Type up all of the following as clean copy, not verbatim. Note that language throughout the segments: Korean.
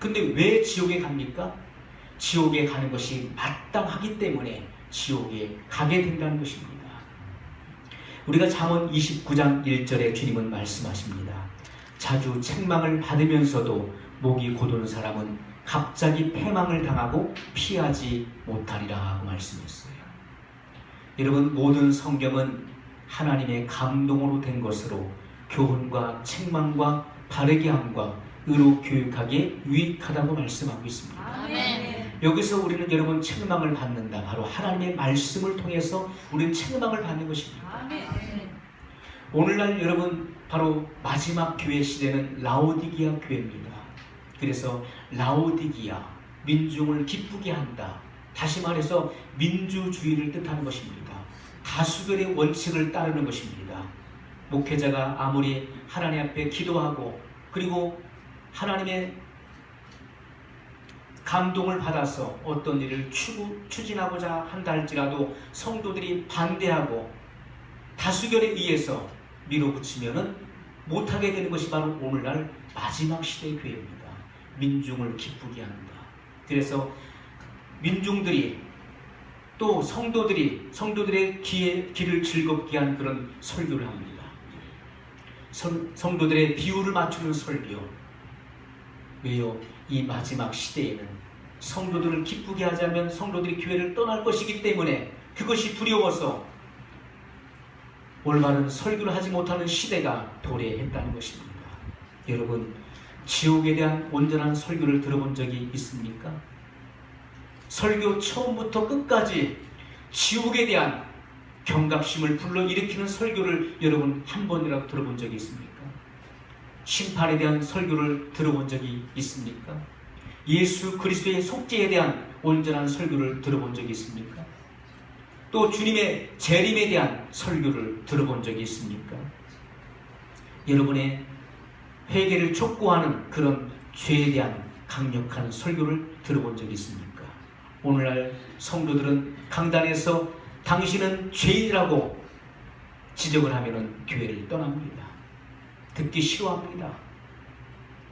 근데 왜 지옥에 갑니까? 지옥에 가는 것이 마땅하기 때문에 지옥에 가게 된다는 것입니다. 우리가 잠언 29장 1절에 주님은 말씀하십니다. 자주 책망을 받으면서도 목이 곧은 사람은 갑자기 패망을 당하고 피하지 못하리라 하고 말씀했어요. 여러분, 모든 성경은 하나님의 감동으로 된 것으로 교훈과 책망과 바르게 함과 의로 교육하기에 유익하다고 말씀하고 있습니다. 아멘. 여기서 우리는 여러분 책망을 받는다. 바로 하나님의 말씀을 통해서 우리는 책망을 받는 것입니다. 아멘. 오늘날 여러분 바로 마지막 교회 시대는 라오디기아 교회입니다. 그래서 라오디기아, 민중을 기쁘게 한다. 다시 말해서 민주주의를 뜻하는 것입니다. 다수결의 원칙을 따르는 것입니다. 목회자가 아무리 하나님 앞에 기도하고 그리고 하나님의 감동을 받아서 어떤 일을 추진하고자 한다 할지라도 성도들이 반대하고 다수결에 의해서 밀어붙이면은 못하게 되는 것이 바로 오늘날 마지막 시대의 교회입니다. 민중을 기쁘게 한다. 그래서 민중들이 또 성도들의 귀를 즐겁게 하는 그런 설교를 합니다. 성도들의 비율을 맞추는 설교. 왜요? 이 마지막 시대에는 성도들을 기쁘게 하자면 성도들이 교회를 떠날 것이기 때문에 그것이 두려워서 올바른 설교를 하지 못하는 시대가 도래했다는 것입니다. 여러분, 지옥에 대한 온전한 설교를 들어본 적이 있습니까? 설교 처음부터 끝까지 지옥에 대한 경각심을 불러일으키는 설교를 여러분 한 번이라도 들어본 적이 있습니까? 심판에 대한 설교를 들어본 적이 있습니까? 예수 그리스도의 속죄에 대한 온전한 설교를 들어본 적이 있습니까? 또 주님의 재림에 대한 설교를 들어본 적이 있습니까? 여러분의 회개를 촉구하는 그런 죄에 대한 강력한 설교를 들어본 적이 있습니까? 오늘날 성도들은 강단에서 당신은 죄인이라고 지적을 하면은 교회를 떠납니다. 듣기 싫어합니다.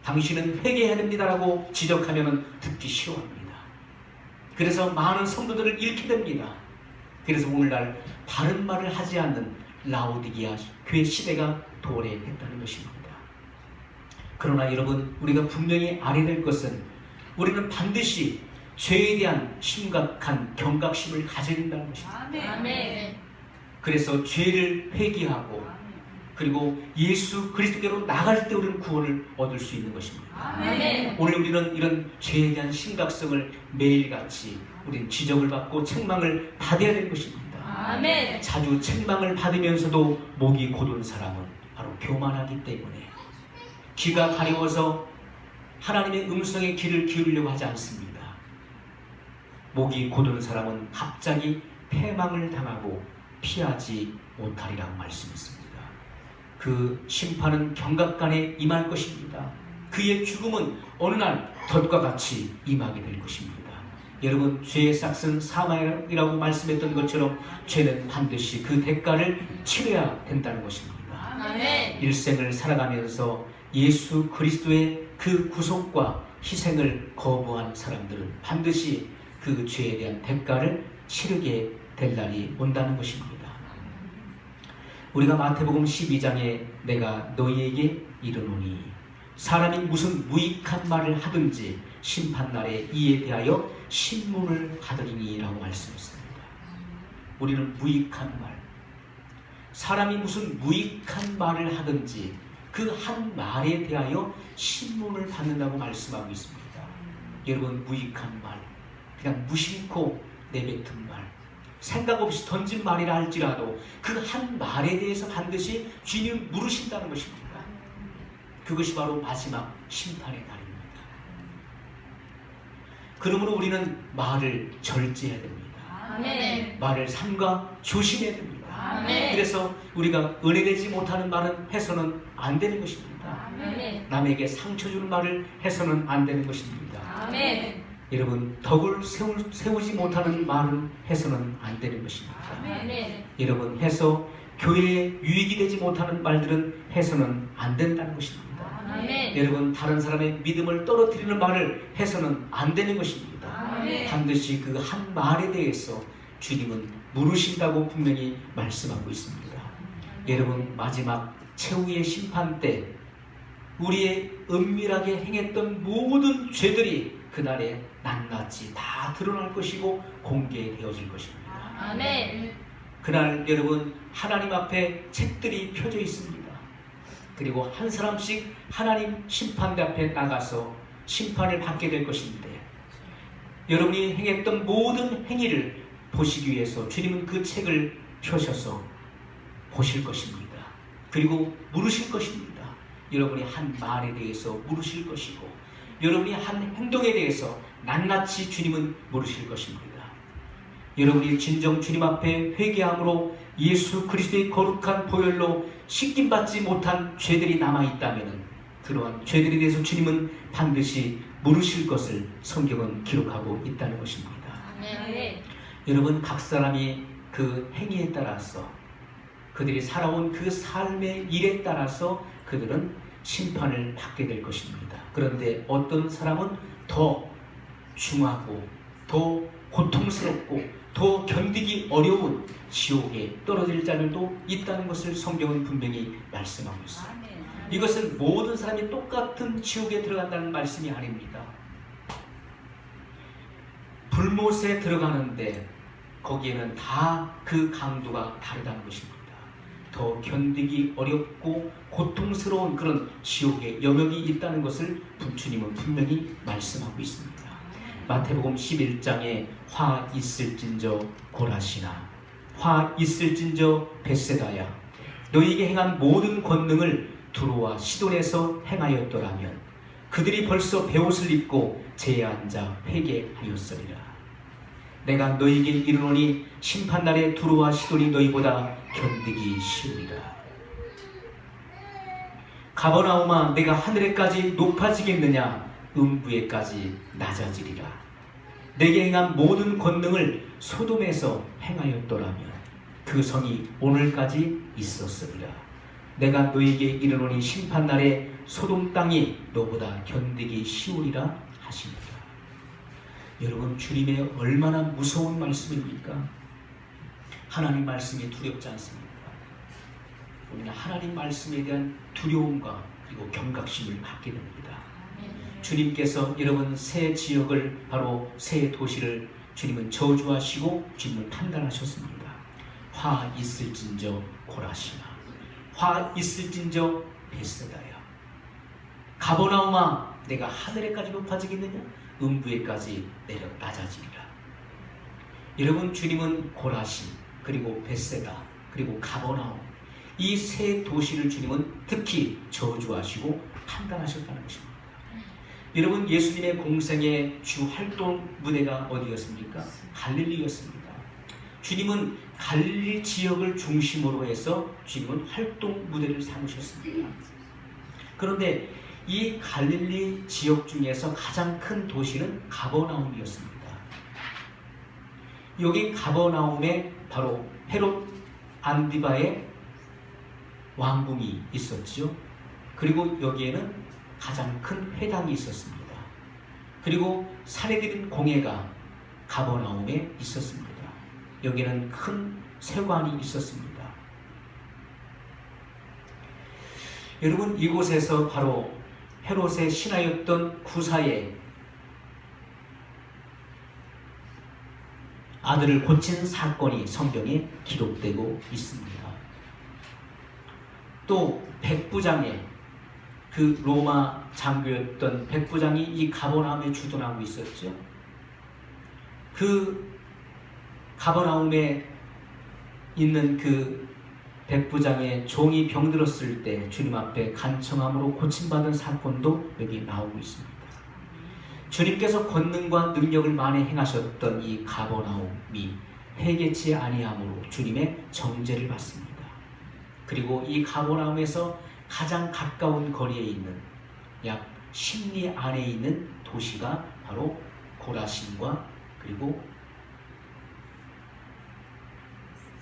당신은 회개해야 됩니다라고 지적하면은 듣기 싫어합니다. 그래서 많은 성도들을 잃게 됩니다. 그래서 오늘날 바른 말을 하지 않는 라오디기아 교회 시대가 도래했다는 것입니다. 그러나 여러분, 우리가 분명히 알아야 될 것은 우리는 반드시 죄에 대한 심각한 경각심을 가져야 된다는 것입니다. 아멘. 그래서 죄를 회개하고 그리고 예수 그리스도께로 나갈 때 우리는 구원을 얻을 수 있는 것입니다. 아멘. 오늘 우리는 이런 죄에 대한 심각성을 매일같이 우리는 지적을 받고 책망을 받아야 되는 것입니다. 아멘. 자주 책망을 받으면서도 목이 곧은 사람은 바로 교만하기 때문에 귀가 가려워서 하나님의 음성에 귀를 기울이려고 하지 않습니다. 목이 곧은 사람은 갑자기 패망을 당하고 피하지 못하리라고 말씀했습니다. 그 심판은 경각간에 임할 것입니다. 그의 죽음은 어느 날 덫과 같이 임하게 될 것입니다. 여러분, 죄의 싹은 사망이라고 말씀했던 것처럼 죄는 반드시 그 대가를 치러야 된다는 것입니다. 아멘. 일생을 살아가면서 예수 그리스도의 그 구속과 희생을 거부한 사람들은 반드시 그 죄에 대한 대가를 치르게 될 날이 온다는 것입니다. 우리가 마태복음 12장에 내가 너희에게 이르노니 사람이 무슨 무익한 말을 하든지 심판날에 이에 대하여 신문을 하더니니 라고 말씀했습니다. 우리는 무익한 말, 사람이 무슨 무익한 말을 하든지 그 한 말에 대하여 신문을 받는다고 말씀하고 있습니다. 여러분, 무익한 말, 그냥 무심코 내뱉은 말, 생각 없이 던진 말이라 할지라도 그 한 말에 대해서 반드시 주님을 물으신다는 것입니다. 그것이 바로 마지막 심판의 날입니다. 그러므로 우리는 말을 절제해야 됩니다. 아멘. 말을 삼가 조심해야 됩니다. 아멘. 그래서 우리가 은혜되지 못하는 말은 해서는 안 되는 것입니다. 아멘. 남에게 상처 주는 말을 해서는 안 되는 것입니다. 아멘. 여러분, 덕을 세우지 못하는 말은 해서는 안 되는 것입니다. 아멘. 여러분, 해서 교회에 유익이 되지 못하는 말들은 해서는 안 된다는 것입니다. 아멘. 여러분, 다른 사람의 믿음을 떨어뜨리는 말을 해서는 안 되는 것입니다. 아멘. 반드시 그 한 말에 대해서 주님은 물으신다고 분명히 말씀하고 있습니다. 여러분, 마지막 최후의 심판 때 우리의 은밀하게 행했던 모든 죄들이 그날에 낱낱이 다 드러날 것이고 공개되어질 것입니다. 아멘. 그날 여러분, 하나님 앞에 책들이 펴져 있습니다. 그리고 한 사람씩 하나님 심판대 앞에 나가서 심판을 받게 될 것인데, 여러분이 행했던 모든 행위를 보시기 위해서 주님은 그 책을 펴셔서 보실 것입니다. 그리고 물으실 것입니다. 여러분이 한 말에 대해서 물으실 것이고, 여러분이 한 행동에 대해서 낱낱이 주님은 물으실 것입니다. 여러분이 진정 주님 앞에 회개함으로 예수 그리스도의 거룩한 보혈로 씻김받지 못한 죄들이 남아있다면 그러한 죄들에 대해서 주님은 반드시 물으실 것을 성경은 기록하고 있다는 것입니다. 아멘. 여러분, 각 사람이 그 행위에 따라서, 그들이 살아온 그 삶의 일에 따라서 그들은 심판을 받게 될 것입니다. 그런데 어떤 사람은 더 중하고 더 고통스럽고 더 견디기 어려운 지옥에 떨어질 자들도 있다는 것을 성경은 분명히 말씀하고 있습니다. 이것은 모든 사람이 똑같은 지옥에 들어간다는 말씀이 아닙니다. 불못에 들어가는데 거기에는 다 그 강도가 다르다는 것입니다. 더 견디기 어렵고 고통스러운 그런 지옥의 영역이 있다는 것을 주님은 분명히 말씀하고 있습니다. 마태복음 11장에 화 있을진저 고라시나, 화 있을진저 벳세다야, 너희에게 행한 모든 권능을 두로와 시돈에서 행하였더라면 그들이 벌써 베옷을 입고 제에 앉아 회개하였으리라. 내가 너희에게 이르노니 심판날에 두로와 시돈이 너희보다 견디기 쉬우리라. 가버나움아, 내가 하늘에까지 높아지겠느냐? 음부에까지 낮아지리라. 내게 행한 모든 권능을 소돔에서 행하였더라면 그 성이 오늘까지 있었으리라. 내가 너희에게 이르노니 심판날에 소돔 땅이 너보다 견디기 쉬우리라 하시니라. 여러분, 주님의 얼마나 무서운 말씀입니까? 하나님 말씀이 두렵지 않습니까? 우리는 하나님 말씀에 대한 두려움과 그리고 경각심을 갖게 됩니다. 주님께서 여러분 새 지역을, 바로 새 도시를 주님은 저주하시고 주님은 판단하셨습니다. 화 있을진저 고라시나, 화 있을진저 벳세다야. 가버나움아, 내가 하늘에까지 높아지겠느냐? 음부에까지 내려 낮아지리라. 여러분, 주님은 고라시, 그리고 벳세다, 그리고 가버나움, 이 세 도시를 주님은 특히 저주하시고 판단하셨다는 것입니다. 여러분, 예수님의 공생의 주 활동 무대가 어디였습니까? 갈릴리였습니다. 주님은 갈릴리 지역을 중심으로 해서 주님은 활동 무대를 삼으셨습니다. 그런데 이 갈릴리 지역 중에서 가장 큰 도시는 가버나움이었습니다. 여기 가버나움에 바로 헤롯 안디바의 왕궁이 있었죠. 그리고 여기에는 가장 큰 회당이 있었습니다. 그리고 사내들인 공회가 가버나움에 있었습니다. 여기는 큰 세관이 있었습니다. 여러분, 이곳에서 바로 헤롯의 신하였던 구사의 아들을 고친 사건이 성경에 기록되고 있습니다. 또 백부장의 그 로마 장교였던 백부장이 이 가버나움에 주둔하고 있었죠. 그 가버나움에 있는 그 백부장의 종이 병들었을 때 주님 앞에 간청함으로 고침받은 사건도 여기 나오고 있습니다. 주님께서 권능과 능력을 많이 행하셨던 이 가버나움이 회개치 아니함으로 주님의 정죄를 받습니다. 그리고 이 가버나움에서 가장 가까운 거리에 있는 약 10리 안에 있는 도시가 바로 고라신과 그리고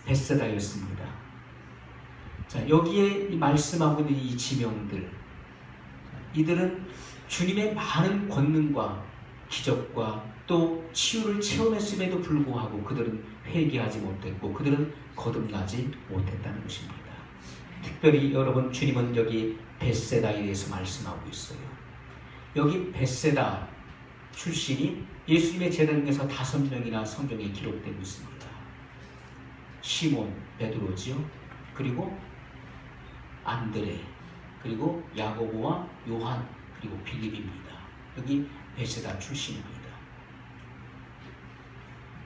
벳세다였습니다. 자, 여기에 말씀하고 있는 이 지명들, 이들은 주님의 많은 권능과 기적과 또 치유를 체험했음에도 불구하고 그들은 회개하지 못했고 그들은 거듭나지 못했다는 것입니다. 특별히 여러분, 주님은 여기 벳세다에 대해서 말씀하고 있어요. 여기 벳세다 출신이 예수님의 제자 중에서 5명이나 성경에 기록되고 있습니다. 시몬 베드로지요. 그리고 안드레, 그리고 야고보와 요한, 그리고 빌립입니다. 여기 벳세다 출신입니다.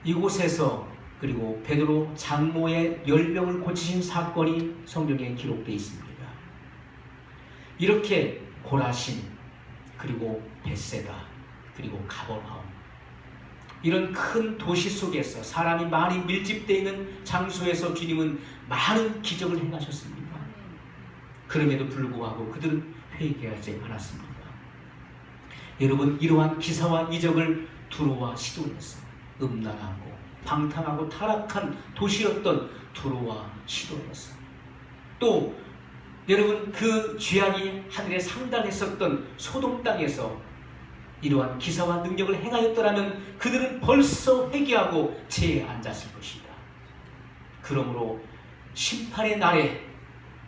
이곳에서 그리고 베드로 장모의 열병을 고치신 사건이 성경에 기록되어 있습니다. 이렇게 고라신, 그리고 벳세다, 그리고 가버나움, 이런 큰 도시 속에서 사람이 많이 밀집되어 있는 장소에서 주님은 많은 기적을 행하셨습니다. 그럼에도 불구하고 그들은 회개하지 않았습니다. 여러분, 이러한 기사와 이적을 두로와 시돈에서 음란하고 방탕하고 타락한 도시였던 두로와 시돈에서, 또 여러분 그 죄악이 하늘에 상달했었던 소돔 땅에서 이러한 기사와 능력을 행하였더라면 그들은 벌써 회개하고 죄에 앉았을 것이다. 그러므로 심판의 날에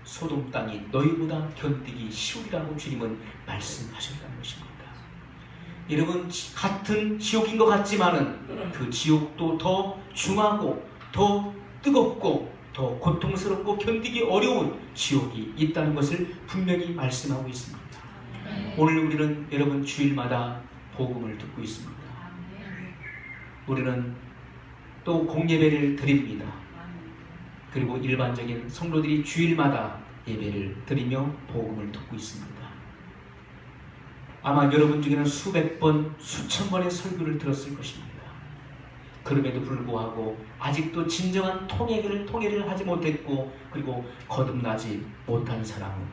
소돔 땅이 너희보다 견디기 쉬우리라고 주님은 말씀하셨다는 것입니다. 여러분, 같은 지옥인 것 같지만은 그 지옥도 더 중하고 더 뜨겁고 더 고통스럽고 견디기 어려운 지옥이 있다는 것을 분명히 말씀하고 있습니다. 오늘 우리는 여러분 주일마다 복음을 듣고 있습니다. 우리는 또 공예배를 드립니다. 그리고 일반적인 성도들이 주일마다 예배를 드리며 복음을 듣고 있습니다. 아마 여러분 중에는 수백 번, 수천 번의 설교를 들었을 것입니다. 그럼에도 불구하고 아직도 진정한 통회를 하지 못했고 그리고 거듭나지 못한 사람은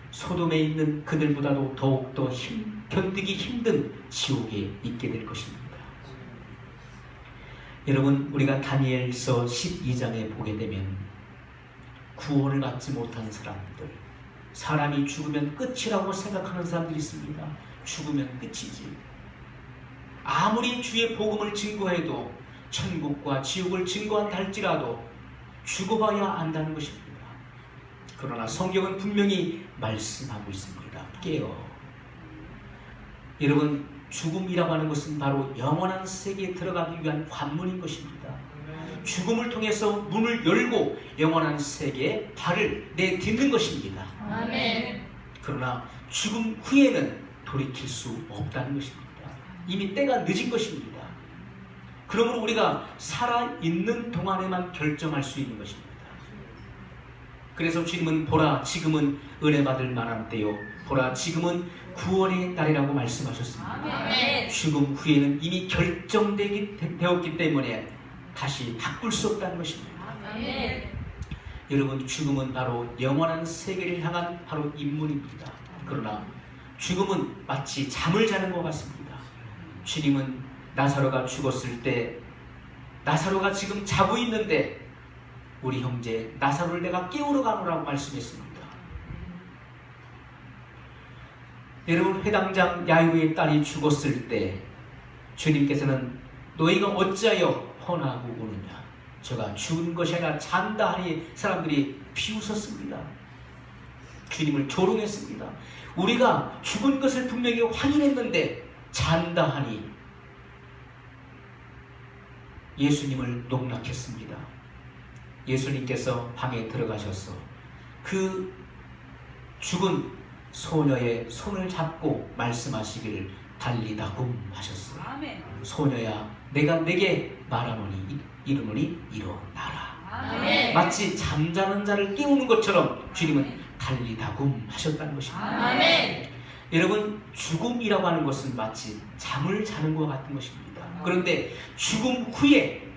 소돔에 있는 그들보다도 더욱더 견디기 힘든 지옥에 있게 될 것입니다. 여러분, 우리가 다니엘서 12장에 보게 되면 구원을 받지 못한 사람들, 사람이 죽으면 끝이라고 생각하는 사람들이 있습니다. 죽으면 끝이지. 아무리 주의 복음을 증거해도, 천국과 지옥을 증거한다 할지라도 죽어봐야 안다는 것입니다. 그러나 성경은 분명히 말씀하고 있습니다. 깨어. 여러분, 죽음이라고 하는 것은 바로 영원한 세계에 들어가기 위한 관문인 것입니다. 죽음을 통해서 문을 열고 영원한 세계에 발을 내딛는 것입니다. 아멘. 그러나 죽음 후에는 돌이킬 수 없다는 것입니다. 이미 때가 늦은 것입니다. 그러므로 우리가 살아있는 동안에만 결정할 수 있는 것입니다. 그래서 주님은 보라, 지금은 은혜 받을 만한 때요, 보라, 지금은 구원의 날이라고 말씀하셨습니다. 아멘. 죽음 후에는 이미 결정되었기 때문에 다시 바꿀 수 없다는 것입니다. 아멘. 여러분, 죽음은 바로 영원한 세계를 향한 바로 입문입니다. 그러나 죽음은 마치 잠을 자는 것 같습니다. 주님은 나사로가 죽었을 때, 나사로가 지금 자고 있는데 우리 형제 나사로를 내가 깨우러 가노라고 말씀했습니다. 여러분, 회당장 야이로의 딸이 죽었을 때 주님께서는 너희가 어찌하여 혼하고 우느냐, 저가 죽은 것이 아니라 잔다 하니 사람들이 비웃었습니다. 주님을 조롱했습니다. 우리가 죽은 것을 분명히 확인했는데 잔다 하니 예수님을 농락했습니다. 예수님께서 방에 들어가셔서 그 죽은 소녀의 손을 잡고 말씀하시기를 달리다굼 하셨어요. 아멘. 소녀야, 내가 내게 말하노니 이르노니 일어나라. 아멘. 마치 잠자는 자를 깨우는 것처럼 주님은 달리다굼 하셨다는 것입니다. 아멘. 여러분, 죽음이라고 하는 것은 마치 잠을 자는 것 같은 것입니다. 그런데 죽음 후에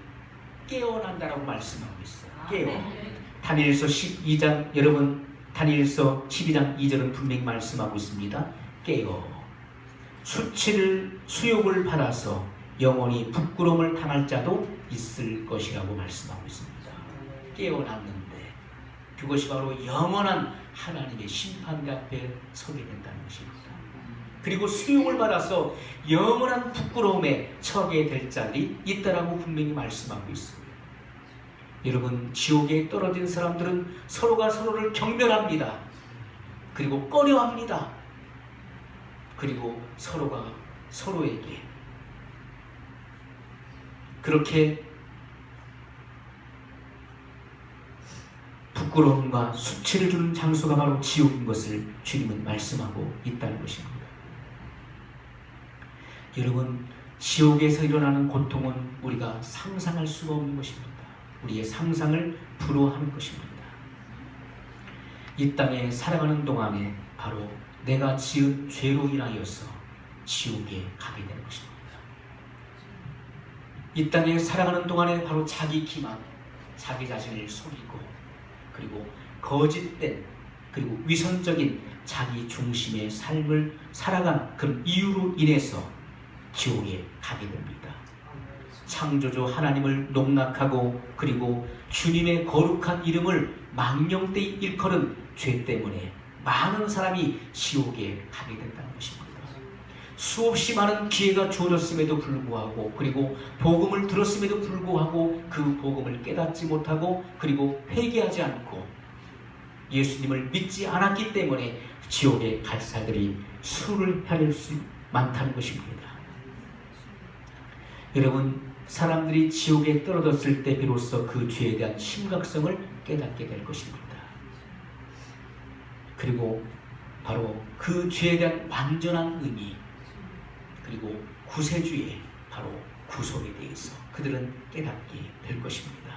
깨어난다라고 말씀하고 있어요. 깨어. 다니엘서 12장, 여러분 다니엘서 12장 2절은 분명히 말씀하고 있습니다. 깨어 수욕을 받아서 영원히 부끄러움을 당할 자도 있을 것이라고 말씀하고 있습니다. 깨어났는데 그것이 바로 영원한 하나님의 심판대 앞에 서게 된다는 것입니다. 그리고 수용을 받아서 영원한 부끄러움에 처하게 될 자리 있다라고 분명히 말씀하고 있습니다. 여러분, 지옥에 떨어진 사람들은 서로가 서로를 경멸합니다. 그리고 꺼려합니다. 그리고 서로가 서로에게 그렇게 부끄러움과 수치를 주는 장소가 바로 지옥인 것을 주님은 말씀하고 있다는 것입니다. 여러분, 지옥에서 일어나는 고통은 우리가 상상할 수가 없는 것입니다. 우리의 상상을 불허하는 것입니다. 이 땅에 살아가는 동안에 바로 내가 지은 죄로 인하여서 지옥에 가게 되는 것입니다. 이 땅에 살아가는 동안에 바로 자기 기만, 자기 자신을 속이고 그리고 거짓된 그리고 위선적인 자기 중심의 삶을 살아간 그런 이유로 인해서 지옥에 가게 됩니다. 창조주 하나님을 농락하고 그리고 주님의 거룩한 이름을 망령되이 일컬은 죄 때문에 많은 사람이 지옥에 가게 된다는 것입니다. 수없이 많은 기회가 주어졌음에도 불구하고 그리고 복음을 들었음에도 불구하고 그 복음을 깨닫지 못하고 그리고 회개하지 않고 예수님을 믿지 않았기 때문에 지옥에 갈 사람들이 수를 헤아릴 수 많다는 것입니다. 여러분, 사람들이 지옥에 떨어졌을 때 비로소 그 죄에 대한 심각성을 깨닫게 될 것입니다. 그리고 바로 그 죄에 대한 완전한 의미 그리고 구세주의 바로 구속에 대해서 그들은 깨닫게 될 것입니다.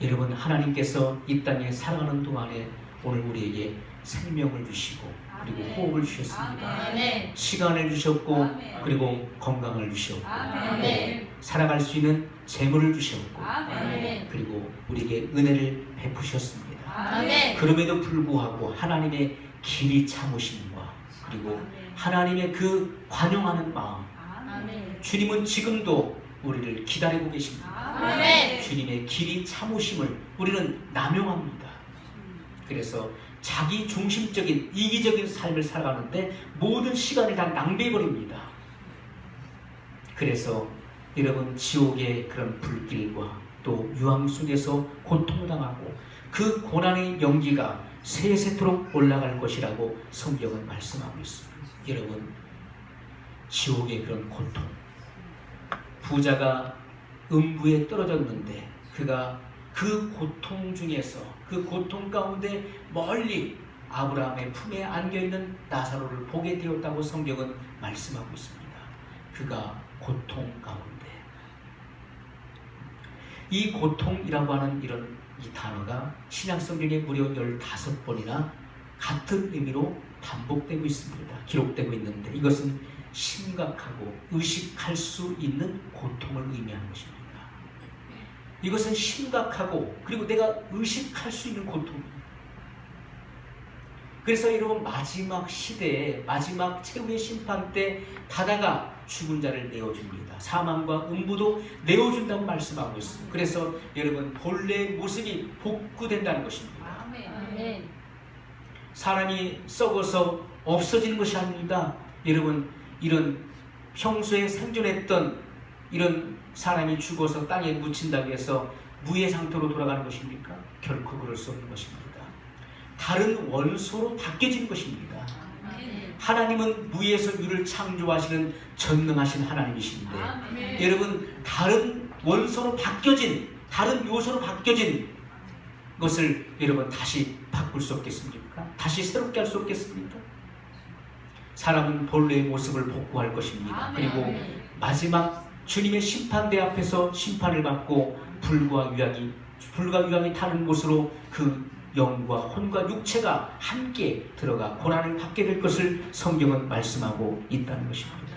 여러분, 하나님께서 이 땅에 살아가는 동안에 오늘 우리에게 생명을 주시고 그리고 호흡을 주셨습니다. 아멘. 시간을 주셨고 아멘. 그리고 건강을 주셨고 아멘. 살아갈 수 있는 재물을 주셨고 아멘. 그리고 우리에게 은혜를 베푸셨습니다. 아멘. 그럼에도 불구하고 하나님의 길이 참으심과 그리고 하나님의 그 관용하는 마음, 아멘. 주님은 지금도 우리를 기다리고 계십니다. 아멘. 주님의 길이 참으심을 우리는 남용합니다. 그래서 자기 중심적인 이기적인 삶을 살아가는데 모든 시간을 다 낭비해버립니다. 그래서 여러분, 지옥의 그런 불길과 또 유황 속에서 고통을 당하고 그 고난의 연기가 세세토록 올라갈 것이라고 성경은 말씀하고 있습니다. 여러분, 지옥의 그런 고통, 부자가 음부에 떨어졌는데 그가 그 고통 중에서 그 고통 가운데 멀리 아브라함의 품에 안겨있는 나사로를 보게 되었다고 성경은 말씀하고 있습니다. 그가 고통 가운데, 이 고통이라고 하는 이런 이 단어가 신약성경에 무려 15번이나 같은 의미로 반복되고 있습니다. 기록되고 있는데 이것은 심각하고 의식할 수 있는 고통을 의미하는 것입니다. 이것은 심각하고 그리고 내가 의식할 수 있는 고통입니다. 그래서 여러분, 마지막 시대에 마지막 최후의 심판 때 바다가 죽은 자를 내어줍니다. 사망과 음부도 내어준다고 말씀하고 있습니다. 그래서 여러분, 본래의 모습이 복구된다는 것입니다. 아멘. 사람이 썩어서 없어지는 것이 아닙니다. 여러분, 이런 평소에 생존했던 이런 사람이 죽어서 땅에 묻힌다고 해서 무의 상태로 돌아가는 것입니까? 결코 그럴 수 없는 것입니다. 다른 원소로 바뀌어진 것입니다. 하나님은 무에서 유를 창조하시는 전능하신 하나님이신데 여러분, 다른 원소로 바뀌어진, 다른 요소로 바뀌어진 것을 여러분 다시 바꿀 수 없겠습니까? 다시 새롭게 할 수 없겠습니까? 사람은 본래의 모습을 복구할 것입니다. 그리고 마지막 주님의 심판대 앞에서 심판을 받고 불과 유황이 타는 곳으로 그 영과 혼과 육체가 함께 들어가 고난을 받게 될 것을 성경은 말씀하고 있다는 것입니다.